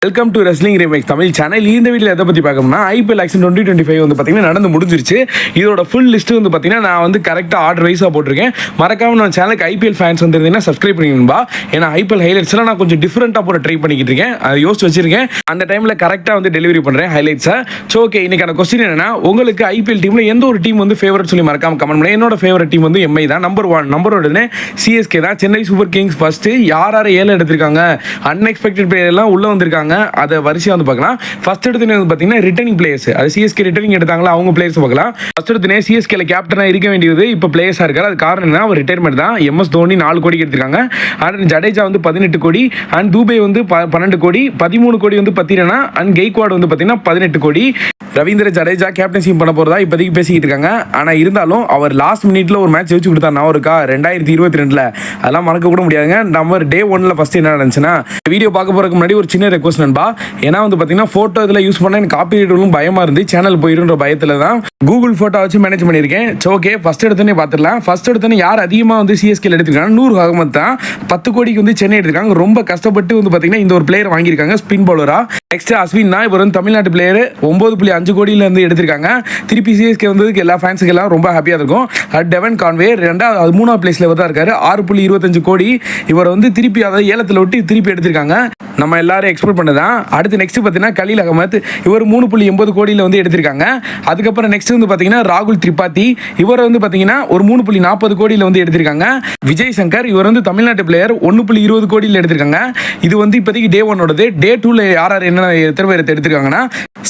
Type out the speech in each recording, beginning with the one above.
Welcome to wrestling remakes Tamil channel. இந்த வீடியோவில் எதை பற்றி பார்க்கணும்னா ஐபிஎல் ஆக்ஷன் 2025 வந்து பார்த்தீங்கன்னா நடந்து முடிஞ்சிருச்சு. இதோட ஃபுல் லிஸ்ட்டு வந்து பார்த்தீங்கன்னா நான் வந்து கரெக்டாக ஆர்டர் வைஸாக போட்டிருக்கேன். மறக்காம நம்ம சேனலுக்கு ஐபிஎல் ஃபேன்ஸ் வந்துருந்தீங்கன்னா சப்ஸ்கிரைப் பண்ணிக்கணும்பா. ஏன்னா ஐபிஎல் ஹைலைட்ஸ்லாம் நான் கொஞ்சம் டிஃப்ரெண்ட்டாக போட ட்ரை பண்ணிக்கிட்டு இருக்கேன். அதை யோசிச்சு வச்சிருக்கேன். அந்த டைமில் கரெக்டாக வந்து டெலிவரி பண்ணுறேன் ஹைலைட்ஸை. ஸோ ஓகே, இன்னைக்கான கொஸ்டின் என்னன்னா, உங்களுக்கு ஐபிஎல் டீமில் எந்த ஒரு டீம் வந்து ஃபேவரட் சொல்லி மறக்காம கமெண்ட் பண்ணுங்க. என்னோட ஃபேவரட் டீம் வந்து எம்ஐ தான். நம்பர் 1 நம்பர் 1 சிஎஸ்கே தான். சென்னை சூப்பர் கிங்ஸ் ஃபர்ஸ்ட் யார் 7 எடுத்திருக்காங்க, அன்எக்ஸ்பெக்டட் பிளேயர் எல்லாம் உள்ள வந்திருக்காங்க. அதை வரிசையாக வந்து பார்க்கலாம். ஃபர்ஸ்ட் எடுத்து வந்து பார்த்தீங்கன்னா ரிட்டர்னிங் பிளேயர்ஸ், அது சிஎஸ்கே ரிட்டர்னிங் எடுத்தாங்களா அவங்க பிளேயர்ஸ் பார்க்கலாம். ஃபர்ஸ்ட் எடுத்து சிஎஸ்கேல கேப்டனாக இருக்க வேண்டியது இப்போ பிளேயர்ஸாக இருக்காரு. அது காரணம் என்ன, அவர் ரிட்டையர்மெண்ட் தான். எம்எஸ் தோனி 4 கோடிக்கு எடுத்திருக்காங்க. அண்ட் ஜடேஜா வந்து 18 கோடி, அண்ட் தூபே வந்து 12 கோடி, 13 கோடி வந்து பத்திரனா, அண்ட் கெய்க்வாட் வந்து பார்த்தீங்கன்னா 18 கோடி. ரவீந்திர ஜடேஜா கேப்டன்ஷிப் பண்ண போறதா இப்போதைக்கு பேசிக்கிட்டு இருக்காங்க. ஆனால் இருந்தாலும் அவர் லாஸ்ட் மினிட்ல ஒரு மேட்ச் வச்சு கொடுத்தா நான் இருக்கா 2022 அதெல்லாம் மறக்க கூட முடியாதுங்க. நம்ம டே 1ல ஃபர்ஸ்ட் என்ன நடந்துச்சுன்னா, வீடியோ பார்க்க போறதுக்கு முன்னாடி ஒரு சின்ன ரெக்வஸ்ட் நண்பா. ஏன்னா வந்து பார்த்தீங்கன்னா ஃபோட்டோ இதில் யூஸ் பண்ண எனக்கு காப்பிரைட்டும் பயமா இருந்து சேனல் போயிடுன்ற பயத்தில் தான் கூகுள் ஃபோட்டோ வச்சு மேனேஜ் பண்ணியிருக்கேன். ஸோ ஓகே, ஃபர்ஸ்ட் எடுத்தோன்னே பார்த்துடலாம். ஃபர்ஸ்ட் எடுத்தோன்னே யார் அதிகமாக வந்து சிஎஸ்கேல எடுத்துருக்காங்க, நூர் அகமத் தான். 10 கோடிக்கு வந்து சென்னை எடுத்திருக்காங்க. ரொம்ப கஷ்டப்பட்டு வந்து பார்த்தீங்கன்னா இந்த ஒரு பிளேயர் வாங்கியிருக்காங்க ஸ்பின் பவுலரா. நெக்ஸ்ட் அஸ்வின் தான். இவர் வந்து தமிழ்நாட்டு பிளேயர் 9.5 கோடியில இருந்து எடுத்திருக்காங்க. திருப்பி சிஎஸ்கே வந்ததுக்கு எல்லா ஃபேன்ஸுக்கு எல்லாம் ரொம்ப ஹாப்பியாக இருக்கும். டெவன் கான்வே 3ஆவது பிளேஸ்ல தான் இருக்காரு. 6.25 கோடி. இவர் வந்து திருப்பி அதை ஏலத்தில் விட்டு திருப்பி எடுத்திருக்காங்க. நம்ம எல்லாரும் எக்ஸ்பெக்ட் பண்ணதான். அடுத்து நெக்ஸ்ட் பார்த்தீங்கன்னா கலீல் அகமத். இவர் 3.80 கோடியில் வந்து எடுத்திருக்காங்க. அதுக்கப்புறம் நெக்ஸ்ட் வந்து பார்த்தீங்கன்னா ராகுல் திரிபாதி. இவர் வந்து பார்த்தீங்கன்னா ஒரு 3.40 கோடியில் வந்து எடுத்திருக்காங்க. விஜய் சங்கர், இவர் வந்து தமிழ்நாட்டு பிளேயர் 1.20 கோடியில் எடுத்திருக்காங்க. இது வந்து இப்போதைக்கு டே 1ஓடது. டே 2ல யார் என்ன எத்தனை பேர் எடுத்திருக்காங்கன்னா,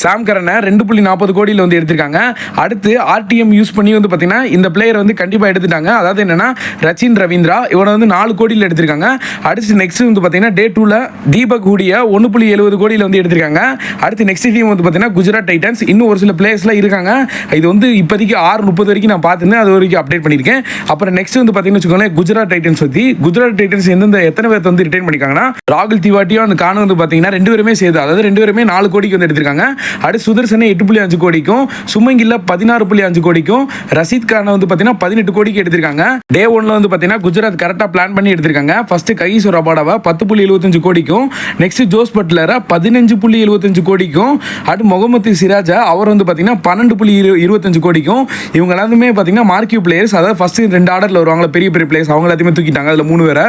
சாம் கரனை 2.40 கோடியில் வந்து எடுத்திருக்காங்க. அடுத்து ஆர்டிஎம் யூஸ் பண்ணி வந்து பார்த்தீங்கன்னா இந்த பிளேயர் வந்து கண்டிப்பாக எடுத்துட்டாங்க. அதாவது என்னன்னா ரச்சின் ரவீந்திரா, இவரை வந்து 4 கோடியில் எடுத்திருக்காங்க. அடுத்து நெக்ஸ்ட் வந்து பார்த்தீங்கன்னா டே 2ல தீபக் ஹூடியா 1.70 கோடியில் வந்து எடுத்திருக்காங்க. அடுத்து நெக்ஸ்ட் டீம் வந்து பார்த்தீங்கன்னா குஜராத் டைட்டன்ஸ். இன்னும் ஒரு சில பிளேயர்ஸ்லாம் இருக்காங்க. இது வந்து இப்போதைக்கு 6:30 வரைக்கும் நான் பார்த்துருந்தேன், அது வரைக்கும் அப்டேட் பண்ணியிருக்கேன். அப்புறம் நெக்ஸ்ட் வந்து பார்த்தீங்கன்னா வச்சுக்கோங்களேன், குஜராத் டைட்டன்ஸ் பற்றி. குஜராத் டைட்டன்ஸ் எத்தனை பேர் வந்து ரிட்டைன் பண்ணிருக்காங்கன்னா, ராகுல் திவாட்டியும் அந்த கானும் வந்து பார்த்தீங்கன்னா 2 பேருமே சேர்த்து, அதாவது 2 பேருமே 4 கோடிக்கு வந்து எடுத்திருக்காங்க. அடுத்து சுதர்சனை 8.5 கோடிக்கும், சுமங்கில்ல 16.5 கோடிக்கும், ரஷீத் கானை வந்து பார்த்தீங்கன்னா 18 கோடிக்கு எடுத்திருக்காங்க. டே 1ல வந்து பார்த்தீங்கன்னா குஜராத் கரெக்டாக பிளான் பண்ணி எடுத்திருக்காங்க. ஃபர்ஸ்ட் கைசூர் அபாடாவை 10.75 கோடிக்கும், நெக்ஸ்ட் ஜோஸ் பட்லரை 15.75 கோடிக்கும், அடுத்து முகமது சிராஜா அவர் வந்து பார்த்தீங்கன்னா 12.25 கோடிக்கும். இவங்க எல்லாருமே பார்த்தீங்கன்னா மார்க்கியூ பிளேயர்ஸ், அதாவது ஃபர்ஸ்ட் 2 ஆர்டரில் வருவாங்க பெரிய பெரிய பிளேயர்ஸ், அவங்க எல்லாத்தையுமே தூக்கிட்டாங்க. அதில் 3 பேரை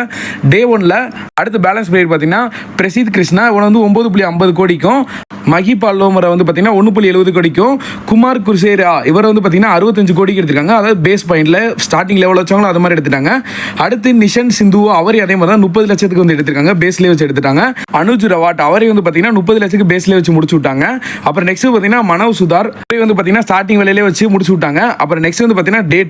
டே 1ல. அடுத்து பேலன்ஸ் பிளேயர் பார்த்தீங்கன்னா பிரசித் கிருஷ்ணா, இவனை வந்து 9.50 கோடிக்கும், மஹிபால் லோமரை வந்து பார்த்தீங்கன்னா 1.70 கோடிக்கும், குமார் குர்சேரா இவர் வந்து பார்த்தீங்கன்னா 65 கோடிக்கு எடுத்திருக்காங்க. அதாவது பேஸ் பாயிண்ட்ல ஸ்டார்டிங் லெவல் வச்சவங்களும் அது மாதிரி எடுத்துட்டாங்க. அடுத்து நிஷன் சிந்து அவர் அதே மாதிரி தான் 30 லட்சத்துக்கு வந்து எடுத்திருக்காங்க, பேஸ்லேயே வச்சு எடுத்துட்டாங்க. அனுஜ் ரவாட் அவரை வந்து பார்த்தீங்கன்னா 30 லட்சத்துக்கு பேஸ்லேயே வச்சு முடிச்சு விட்டாங்க. அப்புறம் நெக்ஸ்ட் பார்த்தீங்கன்னா மனவ் சுதார் வந்து பார்த்தீங்கன்னா ஸ்டார்டிங் விலையிலே வச்சு முடிச்சு விட்டாங்க. அப்புறம் நெக்ஸ்ட் வந்து பார்த்தீங்கன்னா டே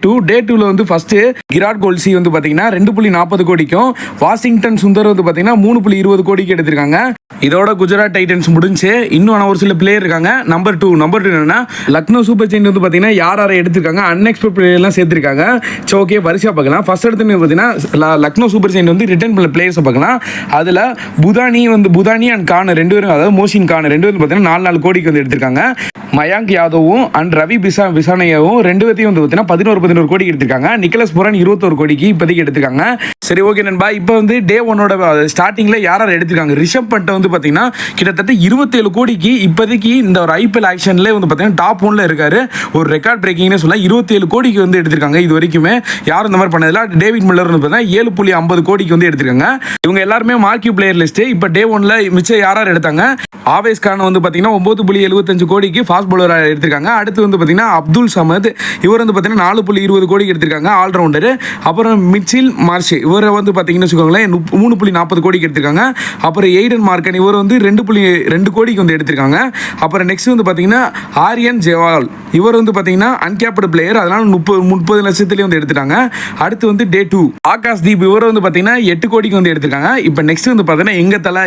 2ல வந்து ஃபர்ஸ்ட் கிராட் கோல்சி வந்து பார்த்தீங்கன்னா 2.40 கோடிக்கும், வாஷிங்டன் சுந்தர் வந்து பார்த்தீங்கன்னா 3.20 கோடிக்கு எடுத்திருக்காங்க. இதோட குஜராத் டைட்டன்ஸ் முடிஞ்சு. இன்னும் ஒரு சில பிளேயர் இருக்காங்க. நம்பர் 2 என்னன்னா லக்னோ சூப்பர் ஜெயின்ட் வந்து பார்த்தீங்கன்னா யார் எடுத்திருக்காங்க, அன்எக்ஸ்பெக்டட் பிளேயர் எல்லாம் சேர்த்திருக்காங்க. சோ ஓகே, வரிசையா பார்க்கலாம். ஃபர்ஸ்ட் எடுத்து பார்த்தீங்கன்னா லக்னோ சூப்பர் ஜெயின்ட் வந்து ரிட்டர்ன் பண்ண பிளேயர்ஸ் பார்க்கலாம். அதுல புதானி அண்ட் கான் 2 பேரும், அதாவது மோஷின் கான் 2 பேரும் பார்த்தீங்கன்னா 4 கோடிக்கு வந்து எடுத்திருக்காங்க. மயாங்க் யாதவும் அண்ட் ரவி பிசானையாவும் 2 பேர்த்தையும் வந்து பார்த்தீங்கன்னா 11 கோடிக்கு எடுத்திருக்காங்க. நிக்கலஸ் புரான் 21 கோடிக்கு இப்போதைக்கு எடுத்திருக்காங்க. சரி ஓகே நண்பா, இப்போ வந்து டே 1ஓட ஸ்டார்டிங்ல யார் எடுத்திருக்காங்க, ரிஷப் பண்ட் வந்து பார்த்தீங்கன்னா கிட்டத்தட்ட 27 கோடிக்கு இப்போதைக்கு இந்த ஒரு ஐபிஎல் ஆக்ஷன்ல வந்து பார்த்தீங்கன்னா டாப் 1ல இருக்காரு. ஒரு ரெக்கார்ட் பிரேக்கிங்னே சொல்ல 27 கோடிக்கு வந்து எடுத்திருக்காங்க. இது வரைக்குமே யாரும் இந்த மாதிரி பண்ணதில்ல. டேவிட் மில்லர் வந்து பார்த்தீங்கன்னா 7.50 கோடிக்கு வந்து எடுத்திருக்காங்க. இவங்க எல்லாருமே மார்க்கியூ பிளேயர் லிஸ்ட். இப்போ டே 1ல மிச்சம் யார் எடுத்தாங்க, ஆவேஸ் கான் வந்து பார்த்தீங்கன்னா 9.75 கோடிக்கு ஃபாஸ்ட் பவுலர் எடுத்திருக்காங்க. அடுத்து வந்து பார்த்தீங்கன்னா அப்துல் சமத், இவர் வந்து பார்த்தீங்கன்னா 4.20 கோடிக்கு எடுத்திருக்காங்க, ஆல்ரவுண்டர். அப்புறம் மிச்சில் மார்ஷ் இவரை வந்து பார்த்தீங்கன்னா வச்சுக்கோங்களேன் 3.40 கோடிக்கு எடுத்திருக்காங்க. அப்புறம் எய்டன் மார்க்கன் இவர் வந்து 2.2 கோடிக்கு வந்து எடுத்திருக்காங்க. அப்புறம் நெக்ஸ்ட் வந்து பார்த்தீங்கன்னா ஆரியன் ஜெவால் இவர் வந்து பார்த்தீங்கன்னா அன்கேப்டு பிளேயர், அதனால 30 லட்சத்துலேயே வந்து எடுத்துட்டாங்க. அடுத்து வந்து டே 2 ஆகாஷ் தீப் இவர் வந்து பார்த்தீங்கன்னா 8 கோடிக்கு வந்து எடுத்திருக்காங்க. இப்போ நெக்ஸ்ட் வந்து பார்த்தீங்கன்னா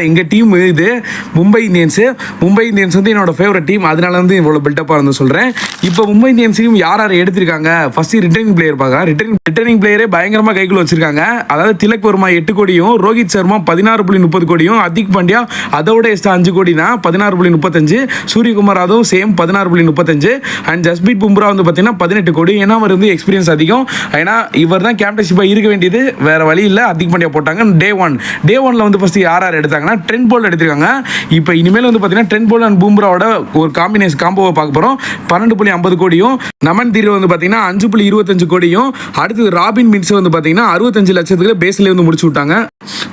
எங்க டீம் இது மும்பை இந்தியன்ஸ் வந்து என்னோட ஃபேவரட் டீம், அதனால வந்து இவ்வளோ பில்டப்பாக வந்து சொல்கிறேன். இப்போ மும்பை இந்தியன்ஸையும் யார் எடுத்திருக்காங்க, ஃபர்ஸ்ட் ரிட்டர்னிங் பிளேயர் பார்க்கலாம். ரிட்டர்னிங் பிளேயரே பயங்கரமாக கைக்குள்ள வச்சிருக்காங்க. அதாவது திலக் வர்மா 8 கோடியும், ரோஹித் சர்மா 16.30 கோடியும், அதிக் பாண்டியா அதோட எக்ஸ்ட்ரா 5 கோடி தான் 16.35. சூரியகுமார் அதுவும் சேம் 16.35. அண்ட் ஜஸ்பீத் பும்ரா வந்து பார்த்தீங்கன்னா 18 கோடி. ஏன்னா அவர் வந்து எக்ஸ்பீரியன்ஸ் அதிகம். ஏன்னா இவர் தான் கேப்டன்ஷிப்பாக இருக்க வேண்டியது, வேற வழி இல்லை. அதிக பண்ணியா போட்டாங்க. டே ஒன்ல வந்து ஃபர்ஸ்ட் யார் எடுத்தாங்கன்னா ட்ரெண்ட் போல்ட் எடுத்திருக்காங்க. இப்போ இனிமேல் வந்து பார்த்தீங்கன்னா ட்ரெண்ட் போல்ட் அண்ட் பும்ராவோட ஒரு காம்போவை பார்க்க போகிறோம். 12.50 கோடியும், நமன் தீர் வந்து பார்த்தீங்கன்னா 5.25 கோடியும், அடுத்தது ராபின் மின்ஸ் வந்து பார்த்தீங்கன்னா 65 லட்சத்துக்கு பேஸ்லேயே வந்து முடிச்சு விட்டாங்க.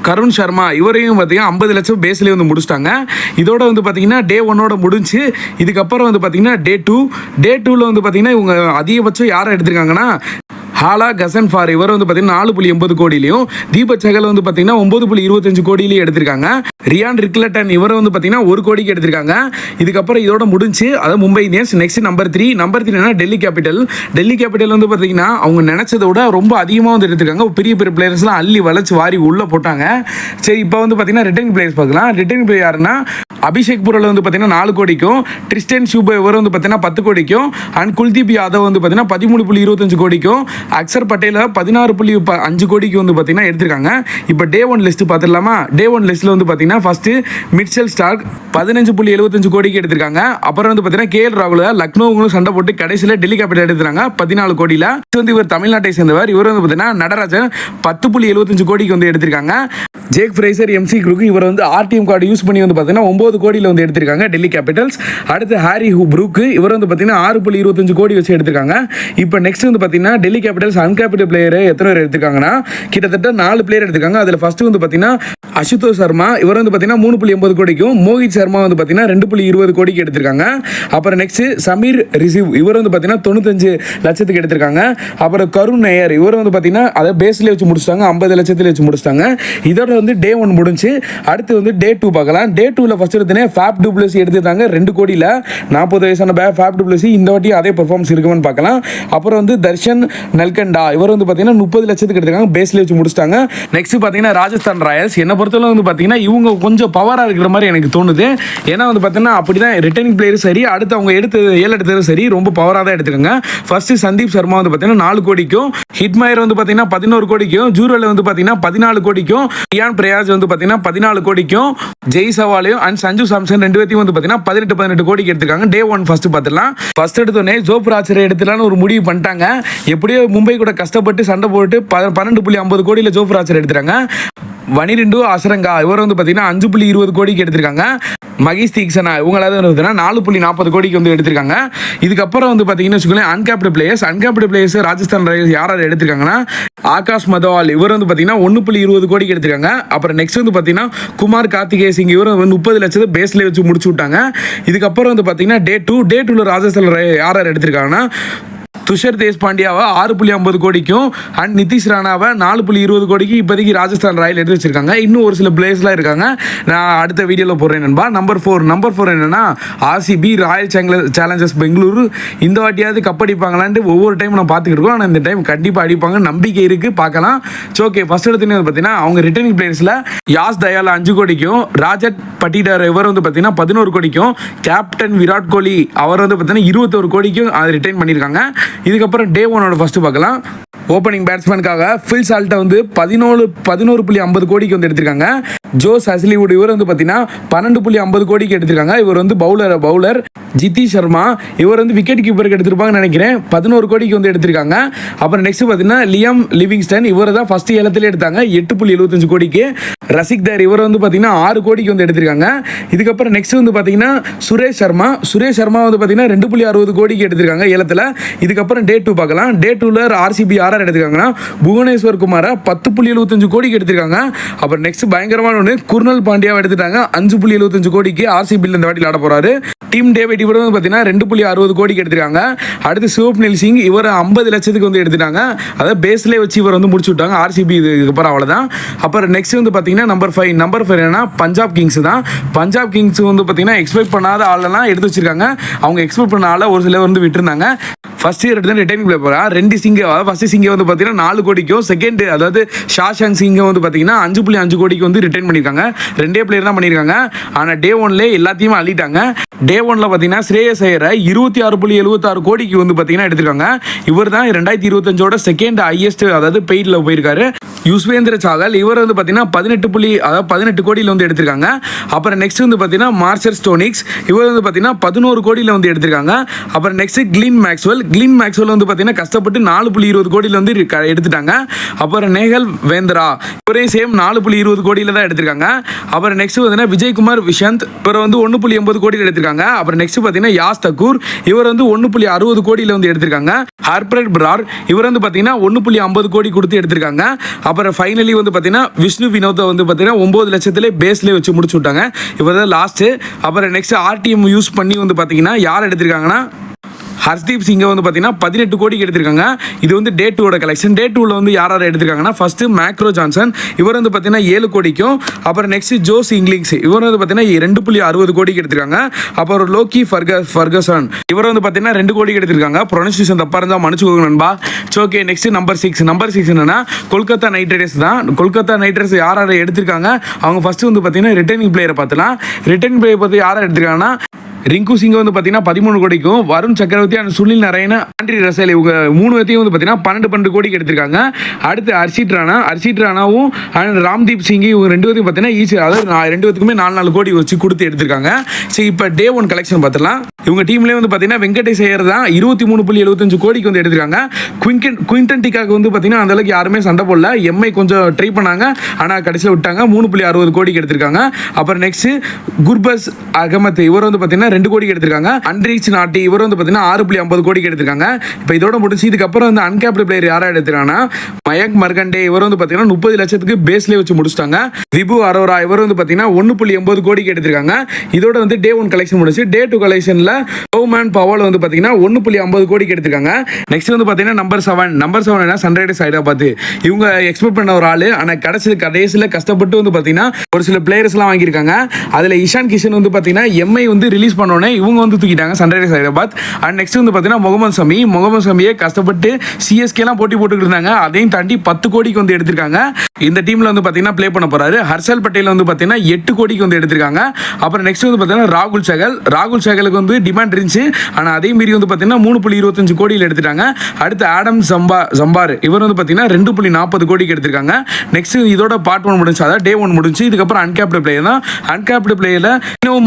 கருண் சர்மா இவரையும் பார்த்தீங்கன்னா 50 லட்சம் பேஸ்லேயே வந்து முடிச்சிட்டாங்க. இதோட வந்து பார்த்தீங்கன்னா டே ஒன்னோட முடிஞ்சு. இதுக்கப்புறம் வந்து பார்த்தீங்கன்னா டே டூவில் வந்து பார்த்தீங்கன்னா இவங்க அதிகபட்சம் யாரை எடுத்திருக்காங்கன்னா ஹாலா கசன்ஃபார் இவர் வந்து பார்த்தீங்கன்னா 4.80 கோடியிலையும், தீபக் சகல் வந்து பார்த்தீங்கன்னா 9.25 கோடியிலையும் எடுத்திருக்காங்க. ரியான் ரிக்லட்டன் இவரை வந்து பார்த்தீங்கன்னா 1 கோடிக்கு எடுத்திருக்காங்க. இதுக்கப்புறம் இதோட முடிஞ்சு அதாவது Mumbai Indians. Next number 3 Delhi capital வந்து பார்த்தீங்கன்னா அவங்க நினைச்சதை விட ரொம்ப அதிகமாக வந்து எடுத்திருக்காங்க. பெரிய பிளேயர்ஸ்லாம் அள்ளி வளைச்சு வாரி உள்ளே போட்டாங்க. சரி, இப்போ வந்து பார்த்தீங்கன்னா ரிட்டர்னிங் பிளேயர்ஸ் பார்க்கலாம். ரிட்டர்னிங் பிளேயர் யாருன்னா அபிஷேக் புரல் வந்து பார்த்தீங்கன்னா 4 கோடிக்கும், ட்ரிஸ்டன் ஷூபே இவர் வந்து பார்த்தீங்கன்னா 10 கோடிக்கும், அண்ட் குல்தீப் யாதவ் வந்து பார்த்தீங்கன்னா 13.25 கோடிக்கும், அக்சர் பட்டேல 16.5 கோடிக்கு வந்து பார்த்தீங்கன்னா எடுத்திருக்காங்க. இப்போ டே ஒன் லிஸ்ட் பார்த்துடலாமா? டே ஒன் லிஸ்ட்டில் வந்து பார்த்தீங்கன்னா ஃபர்ஸ்ட் மிட்செல் ஸ்டார்க் 15.75 கோடிக்கு எடுத்திருக்காங்க. அப்புறம் வந்து பார்த்தீங்கன்னா கேஎல் ராகுல் லக்னோவும் சண்டை போட்டு கடைசியில் டெல்லி கேபிட்டல் எடுத்துறாங்க 14 கோடியில். வந்து இவர் தமிழ்நாட்டை சேர்ந்தவர். இவர் வந்து பார்த்தீங்கன்னா நடராஜன் 10.75 கோடிக்கு வந்து எடுத்திருக்காங்க. ஜேக் ஃப்ரேசர் எம்சி குரூக்கு இவர் வந்து ஆர்டிஎம் கார்டு யூஸ் பண்ணி வந்து பார்த்தீங்கன்னா 9 கோடியில் வந்து எடுத்திருக்காங்க டெல்லி கேபிட்டல்ஸ். அடுத்து ஹாரி ப்ரூக்கு இவர் வந்து பார்த்தீங்கன்னா 6.25 கோடி வச்சு எடுத்திருக்காங்க. இப்போ நெக்ஸ்ட் வந்து பார்த்தீங்கன்னா டெல்லி கேபிட்டல்ஸ் அன்கேபிட்டல் பிளேயர் எத்தனை பேர் எடுத்திருக்காங்கன்னா கிட்டத்தட்ட 4 பிளேயர் எடுத்திருக்காங்க. அதில் ஃபர்ஸ்ட் வந்து பார்த்தீங்கன்னா அசுதோஷ் சர்மா இவர் வந்து பார்த்தீங்கன்னா 3.80 கோடிக்கும், மோஹித் சர்மா வந்து பார்த்தீங்கன்னா 2.20 கோடிக்கு எடுத்திருக்காங்க. அப்புறம் நெக்ஸ்ட் சமீர் ரிசிவ் இவர் வந்து பார்த்தீங்கன்னா 95 லட்சத்துக்கு எடுத்திருக்காங்க. அப்புறம் கருண் நயர் இவர் வந்து பார்த்தீங்கன்னா அதை பேஸ்லேயே வச்சு முடிச்சிட்டாங்க, 50 லட்சத்தில் வச்சு முடிச்சிட்டாங்க. இதோட வந்து டே ஒன் முடிஞ்சு. அடுத்து வந்து டே டூ பார்க்கலாம். டே டூவில் ஃபர்ஸ்ட் எடுத்தனே ஃபேப் டுப்ளசி எடுத்துட்டாங்க 2 கோடியில். 40 வயசான ஃபேப் டுப்ளசி இந்த வாட்டி அதே பெர்ஃபார்மன்ஸ் இருக்குன்னு பார்க்கலாம். அப்புறம் வந்து தர்ஷன் நல்கண்டா இவர் வந்து பார்த்தீங்கன்னா 30 லட்சத்துக்கு எடுத்திருக்காங்க, பேஸ்லேயே வச்சு முடிச்சிட்டாங்க. நெக்ஸ்ட் பார்த்தீங்கன்னா ராஜஸ்தான் ராயல்ஸ். என்ன பொறுத்தவரை வந்து பார்த்தீங்கன்னா இவங்க கொஞ்சம் பவராக இருக்கிற மாதிரி எனக்கு தோணுது. ஏன்னா வந்து பார்த்தீங்கன்னா அப்படி தான் ரிட்டர்னிங் பிளேயர் சரி, அடுத்து அவங்க எடுத்தது சரி, ரொம்ப பவராக தான் எடுத்துருக்காங்க. ஃபர்ஸ்ட் சந்தீப் சர்மா வந்து பார்த்தீங்கன்னா 4 கோடிக்கும், ஹிட்மயர் வந்து பார்த்தீங்கன்னா 11 கோடிக்கும், ஜூரல் வந்து பார்த்தீங்கன்னா 14 கோடிக்கும், ரியான் பிரயாஸ் வந்து பார்த்தீங்கன்னா 14 கோடிக்கும், ஜெய் சவாலையும் அண்ட் சஞ்சு சாம்சன் 2 பேத்தையும் வந்து பார்த்தீங்கன்னா 18 கோடிக்கு எடுத்திருக்காங்க. டே ஒன் ஃபர்ஸ்ட் பார்த்துலாம். ஃபர்ஸ்ட் எடுத்தோடனே ஜோப்ராச்சரை எடுத்துலான்னு ஒரு முடிவு பண்ணிட்டாங்க. எப்படியோ மும்பை கூட கஷ்டப்பட்டு சண்டை போட்டு 12.50 கோடியில் ஜோப்ராச்சர் எடுத்துறாங்க. வனிரெண்டு அசரங்கா இவர் வந்து பார்த்தீங்கன்னா 5.20 கோடிக்கு எடுத்திருக்காங்க. மகேஷ் தீக்ஷனா இவங்களாவது வந்து 4.40 கோடிக்கு வந்து எடுத்திருக்காங்க. இதுக்கப்புறம் வந்து பார்த்தீங்கன்னா வச்சுக்கோங்களேன் அன்கேப்டு பிளேயர்ஸ் ராஜஸ்தான் ராயல்ஸ் யார் எடுத்திருக்காங்கன்னா ஆகாஷ் மதவால் இவர் வந்து பார்த்தீங்கன்னா 1.20 கோடிக்கு எடுத்திருக்காங்க. அப்புறம் நெக்ஸ்ட் வந்து பார்த்தீங்கன்னா குமார் கார்த்திகே சிங் இவர் 30 லட்சத்தை பேஸ்லேயே வச்சு முடிச்சு விட்டாங்க. இதுக்கப்புறம் வந்து பார்த்தீங்கன்னா டே டூவில் ராஜஸ்தான் யார் எடுத்திருக்காங்கன்னா துஷர் தேஷ்பாண்டியாவை 6.50 கோடிக்கும் அண்ட் நிதிஷ் ராணாவை 4.20 கோடிக்கு இப்போதைக்கு ராஜஸ்தான் ராயல் எடுத்து வச்சிருக்காங்க. இன்னும் ஒரு சில பிளேயர்ஸ்லாம் இருக்காங்க, நான் அடுத்த வீடியோவில் போடுறேன் நண்பா. நம்பர் 4 என்னன்னா ஆர்சிபி ராயல் சேலஞ்சர்ஸ் பெங்களூரு. இந்த வாட்டியாவது கப் அடிப்பாங்களான்ட்டு ஒவ்வொரு டைம் நான் பார்த்துக்கிட்டு இருக்கோம். ஆனால் இந்த டைம் கண்டிப்பாக அடிப்பாங்க, நம்பிக்கை இருக்குது, பார்க்கலாம். ஓகே, ஃபர்ஸ்ட் எடுத்துன்னு பார்த்தீங்கன்னா அவங்க ரிட்டர்னிங் பிளேயர்ஸில் யாஸ் தயால் 5 கோடிக்கும், ராஜத் பட்டிடார் இவர் வந்து பார்த்தீங்கன்னா 11 கோடிக்கும், கேப்டன் விராட் கோலி அவர் வந்து பார்த்தீங்கன்னா 21 கோடிக்கும் அதை ரிட்டைன் பண்ணியிருக்காங்க. இதுக்கப்புறம் டே ஒன்னோட ஃபர்ஸ்ட் பார்க்கலாம். ஓப்பனிங் பேட்ஸ்மேனுக்காக ஃபில் சால்ட்டை வந்து 11.50 கோடிக்கு வந்து எடுத்திருக்காங்க. ஜோஸ் ஹஸ்லிவுட் இவர் வந்து பார்த்தீங்கன்னா 12.50 கோடிக்கு எடுத்திருக்காங்க. இவர் வந்து பவுலர். ஜித்தி சர்மா இவர் வந்து விக்கெட் கீப்பருக்கு எடுத்திருப்பாங்கன்னு நினைக்கிறேன், 11 கோடிக்கு வந்து எடுத்திருக்காங்க. அப்புறம் நெக்ஸ்ட் பார்த்தீங்கன்னா லியம் லிவிங்ஸ்டன் இவர் தான் ஃபர்ஸ்ட் ஏலத்தில் எடுத்தாங்க 8.75 கோடிக்கு. ரசிக் தர் இவர் வந்து பார்த்தீங்கன்னா 6 கோடிக்கு வந்து எடுத்திருக்காங்க. இதுக்கப்புறம் நெக்ஸ்ட் வந்து பார்த்தீங்கன்னா சுரேஷ் சர்மா வந்து பார்த்தீங்கன்னா 2.60 கோடிக்கு எடுத்திருக்காங்க ஏலத்தில். இதுக்கப்புறம் டே டூ பார்க்கலாம். டே டூவில் ஆர்சிபி யார் எடுத்திருக்காங்கன்னா புவனேஸ்வர் குமாரை 10.75 கோடிக்கு எடுத்திருக்காங்க. அப்புறம் நெக்ஸ்ட் பயங்கரமான ஒன்று குர்னல் பாண்டியாவை எடுத்துட்டாங்க 5.75 கோடிக்கு. ஆர்சிபியில் இந்த வாட்டி விளையாட போறாரு. டீம் டேவிட் இவர் வந்து பார்த்தீங்கன்னா 2.60 கோடிக்கு எடுத்திருக்காங்க. அடுத்து சிவப்னில் சிங் இவர் 50 லட்சத்துக்கு வந்து எடுத்துட்டாங்க. அதாவது பேஸ்லேயே வச்சு இவர் வந்து முடிச்சு விட்டாங்க ஆர்சிபி. இதுக்கப்புறம் அவ்வளோதான். அப்புறம் நெக்ஸ்ட் வந்து பார்த்தீங்கன்னா நம்பர் 5 என்னன்னா பஞ்சாப் கிங்ஸ் தான். பஞ்சாப் கிங்ஸ் வந்து பார்த்தீங்கன்னா எக்ஸ்பெக்ட் பண்ணாத ஆளெல்லாம் எடுத்து வச்சிருக்காங்க. அவங்க எக்ஸ்பெக்ட் பண்ண ஆளை ஒரு சிலர் வந்து விட்டுருந்தாங்க. ஃபர்ஸ்ட் இயர் எடுத்து ரிட்டைனிங் பிளே போகிறா. 2 சிங்க, அதாவது ஃபர்ஸ்ட் சிங்க வந்து பார்த்தீங்கன்னா 4 கோடிக்கும், செகண்ட் அதாவது ஷாஷாங் சிங்க வந்து பார்த்தீங்கன்னா 5.5 கோடிக்கு வந்து ரிட்டைன் பண்ணியிருக்காங்க. 2 பிளேயர் தான் பண்ணியிருக்காங்க. ஆனால் டே ஒன்லேயே எல்லாத்தையுமே அள்ளிட்டாங்க. டே ஒன்ல பார்த்தீங்கன்னா ஸ்ரேயஸ் ஐயரை 26.76 கோடிக்கு வந்து பார்த்தீங்கன்னா எடுத்திருக்காங்க. இவர் தான் 2025ஓட செகண்ட் ஹையஸ்ட், அதாவது பெய்டில் போயிருக்காரு. யுஸ்வேந்திர சாகல் இவர் வந்து பார்த்தீங்கன்னா 18 கோடியில் வந்து எடுத்திருக்காங்க. அப்புறம் நெக்ஸ்ட் வந்து பார்த்தீங்கன்னா மார்ஷல் ஸ்டோனிக்ஸ் இவர் வந்து பார்த்தீங்கன்னா 11 கோடியில் வந்து எடுத்திருக்காங்க. அப்புறம் நெக்ஸ்ட் கிளின் மேக்ஸ்வெல் வந்து பார்த்தீங்கன்னா கஷ்டப்பட்டு 4.20 கோடியில் வந்து எடுத்துட்டாங்க. அப்புறம் நேகல் வேந்தரா இவரையும் சேம் 4.20 கோடியில் தான் எடுத்திருக்காங்க. அப்புறம் நெக்ஸ்ட் பார்த்தீங்கன்னா விஜய்குமார் விஷந்த் இவர் வந்து 1.80 கோடியில் எடுத்திருக்காங்க. அப்புறம் நெக்ஸ்ட் பார்த்தீங்கன்னா யாஸ் தக்கூர் இவர் வந்து 1.60 கோடியில் வந்து எடுத்திருக்காங்க. ஹார்ப்ரட் பிரார் இவர் வந்து பார்த்தீங்கன்னா 1.50 கோடி கொடுத்து எடுத்திருக்காங்க. அப்புறம் ஃபைனலி வந்து பார்த்தீங்கன்னா விஷ்ணு வினோத்தை வந்து பார்த்தீங்கன்னா 9 லட்சத்திலே பேஸ்லேயே வச்சு முடிச்சு விட்டாங்க. இவர் தான் லாஸ்ட்டு. அப்புறம் நெக்ஸ்ட் ஆர்டிஎம் யூஸ் பண்ணி வந்து பார்த்தீங்கன்னா யார் எடுத்திருக்காங்கன்னா ஹர்ஷ்தீப் சிங்கை வந்து பார்த்தீங்கன்னா 18 கோடிக்கு எடுத்திருக்காங்க. இது வந்து டே 2ஓட கலெக்ஷன். டே 2ல வந்து யார் எடுத்திருக்காங்கன்னா ஃபர்ஸ்ட் மேக்ரோ ஜான்சன் இவர் வந்து பார்த்தீங்கன்னா 7 கோடிக்கும். அப்புறம் நெக்ஸ்ட் ஜோஸ் இங்கிலிங்ஸ் இவர் வந்து பார்த்தீங்கன்னா 2.60 கோடிக்கு எடுத்திருக்காங்க. அப்புறம் லோக்கி ஃபர்கசன் இவர் வந்து பார்த்தீங்கன்னா 2 கோடிக்கு எடுத்திருக்காங்க. ப்ரொனன்சியேஷன் தப்பாக இருந்தால் மன்னிச்சுக்கோங்க நண்பா. ஓகே, நெக்ஸ்ட் நம்பர் 6 என்னன்னா கொல்கத்தா நைட் ரைடர்ஸ் தான். கொல்கத்தா நைட் ரைடர்ஸ் யார் எடுத்திருக்காங்க அவங்க ஃபர்ஸ்ட் வந்து பார்த்தீங்கன்னா ரிட்டர்னிங் பிளேயரை பார்த்துலாம். ரிட்டர்னிங் பிளேயர் பார்த்து யார் எடுத்திருக்காங்கன்னா ரிங்கு சிங் வந்து பார்த்தீங்கன்னா 13 கோடிக்கும், Varun Chakravarthy and Sunil Narine, Andre Russell இவங்க 3 பேர்த்தையும் வந்து பார்த்தீங்கன்னா 12 கோடிக்கு எடுத்திருக்காங்க. அடுத்து ஹர்ஷித் ராணாவும் அண்ட் ராம்தீப் சிங் இவங்க 2 பேர்த்தையும் பார்த்தீங்கன்னா ஈஸி, அதாவது 2 பேர்த்துக்குமே 4 கோடி வச்சு கொடுத்து எடுத்திருக்காங்க. சரி, இப்போ டே 1 கலெக்ஷன் பார்த்துலாம். இவங்க டீம்லேயே வந்து பார்த்தீங்கன்னா வெங்கடேஷ் ஐயர் தான் 23.75 கோடிக்கு வந்து எடுத்திருக்காங்க. குவிண்டன் டிகாக்கு வந்து பார்த்தீங்கன்னா அந்த அளவுக்கு யாருமே சண்டை போடல. எம்ஐ கொஞ்சம் ட்ரை பண்ணாங்க, ஆனால் கடைசியில் விட்டாங்க. 3.60 கோடிக்கு எடுத்திருக்காங்க. அப்புறம் நெக்ஸ்ட் குர்பஸ் அகமத் இவர் வந்து பார்த்தீங்கன்னா 2 கோடிக்கு எடுத்திருக்காங்க. அன்ரீச் நாட்டி இவர் வந்து பார்த்தீங்கன்னா 6.50 கோடிக்கு எடுத்திருக்காங்க. இப்போ இதோட முடிச்சு இதுக்கப்புறம் வந்து அன்கேப்டு பிளேயர் யாரா எடுத்திருக்காங்கன்னா மயங்க் மர்கண்டே இவர் வந்து பார்த்தீங்கன்னா 30 லட்சத்துக்கு பேஸ்லேயே வச்சு முடிச்சிட்டாங்க. விபு அரோரா இவர் வந்து பார்த்தீங்கன்னா 1.80 கோடிக்கு எடுத்திருக்காங்க. இதோட வந்து டே 1 கலெக்ஷன் முடிச்சு டே 2 கலெக்ஷனில் ஓமேன் பவல் வந்து பார்த்தீங்கன்னா 1.50 கோடிக்கு எடுத்திருக்காங்க. நெக்ஸ்ட் வந்து பார்த்தீங்கன்னா நம்பர் 7 என்ன சன்ரைசர்ஸ் ஹைதராபாத் இவங்க எக்ஸ்பெக்ட் பண்ண ஒரு ஆள், ஆனால் கடைசியில் கஷ்டப்பட்டு வந்து பார்த்தீங்கன்னா ஒரு சில பிளேயர்ஸ்லாம் வாங்கியிருக்காங்க. அதில் இஷான் கிஷன் வந்து பார்த்தீங்கன்னா எம்ஐ வந்து ரிலீஸ் பண்ணோன்னே இவங்க வந்து தூக்கிட்டாங்க சன்ரைசர்ஸ் ஹைதராபாத். அண்ட் நெக்ஸ்ட் வந்து பார்த்தீங்கன்னா முகமது சமியை கஷ்டப்பட்டு சிஎஸ்கேலாம் போட்டி போட்டுக்கிட்டு இருந்தாங்க. அதையும் தாண்டி 10 கோடிக்கு வந்து எடுத்திருக்காங்க. இந்த டீமில் வந்து பார்த்தீங்கன்னா ப்ளே பண்ண போறாரு. ஹர்ஷல் பட்டேல் வந்து பார்த்தீங்கன்னா 8 கோடிக்கு வந்து எடுத்திருக்காங்க. அப்புறம் நெக்ஸ்ட் வந்து பார்த்தீங்கன்னா ராகுல் சகலுக்கு வந்து டிமாண்ட் இருந்துச்சு, ஆனால் அதே மீறி வந்து பார்த்தீங்கன்னா 3.25 கோடியில் எடுத்துட்டாங்க. அடுத்து ஆடம் ஜம்பார் இவர் வந்து பார்த்தீங்கன்னா 2.40 கோடிக்கு எடுத்திருக்காங்க. நெக்ஸ்ட் இதோட பார்ட் 1 முடிஞ்சு, அதாவது டே 1 முடிஞ்சு. இதுக்கப்புறம் அன்கேப்டு பிளேயர் தான். அன்கேப்டு பிளேயரில்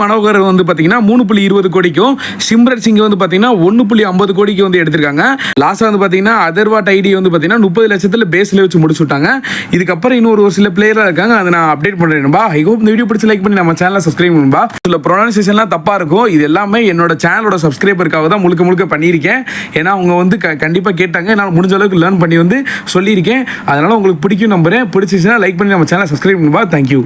மனோகர் வந்து பார்த்தீங்கன்னா 3.20 கோடிக்கும், சிம்ரன் சிங் வந்து பார்த்தீங்கன்னா 1.50 கோடிக்கு வந்து எடுத்திருக்காங்க. லாஸ்ட்டாக வந்து பார்த்தீங்கன்னா அதர்வா டைடி வந்து பார்த்தீங்கன்னா 30 லட்சத்தில் பேஸ்ல வச்சு முடிச்சு விட்டாங்க. இதுக்கப்புறம் இன்னொரு ஒரு சில பிளேயராக இருக்காங்க, அதை நான் அப்டேட் பண்ணுறேன்பா. ஐ ஹோப் இந்த வீடியோ பிடிச்சி லைக் பண்ணி நம்ம சேனலை சப்ஸ்கிரைப் பண்ணும்பா. சில ப்ரொனன்சியேஷன்லாம் தப்பாக இருக்கும், இது எல்லாமே என்னோட சேனலோட சப்ஸ்கிரைபருக்காக தான் முழுக்க பண்ணியிருக்கேன். ஏன்னா அவங்க வந்து கண்டிப்பாக கேட்டாங்க, நான் முடிஞ்ச அளவுக்கு லேர்ன் பண்ணி வந்து சொல்லியிருக்கேன். அதனால் உங்களுக்கு பிடிக்கும் நம்புறேன். பிடிச்சிச்சுன்னா லைக் பண்ணி நம்ம சேனலை சப்ஸ்கிரைப் பண்ணும்பா. தேங்க்யூ.